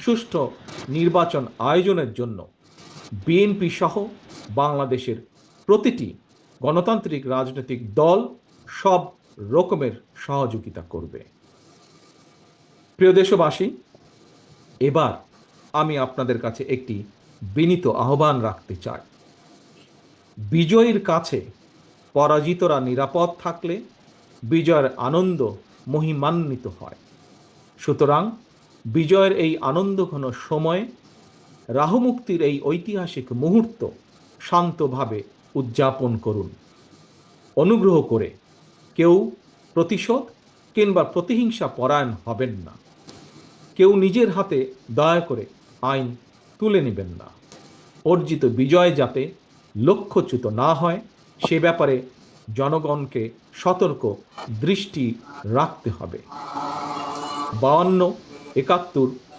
সুষ্ঠু নির্বাচন আয়োজনের জন্য বিএনপি সহ বাংলাদেশের প্রতিটি গণতান্ত্রিক রাজনৈতিক দল সব রকমের সহযোগিতা করবে। প্রিয় দেশবাসী, এবার আমি আপনাদের কাছে একটি বিনীত আহ্বান রাখতে চাই। বিজয়ীর কাছে পরাজিতরা নিরাপদ থাকলে বিজয়ের আনন্দ মহিমান্বিত হয়। সুতরাং বিজয়ের এই আনন্দঘন সময়ে রাহুমুক্তির এই ঐতিহাসিক মুহূর্ত শান্তভাবে উদযাপন করুন। অনুগ্রহ করে কেউ প্রতিশোধ কিংবা প্রতিহিংসা পরায়ণ হবেন না। কেউ নিজের হাতে দয়া করে আইন তুলে নেবেন না। অর্জিত বিজয় যাতে লক্ষ্যচ্যুত না হয় সে ব্যাপারে জনগণকে সতর্ক দৃষ্টি রাখতে হবে। 52, 71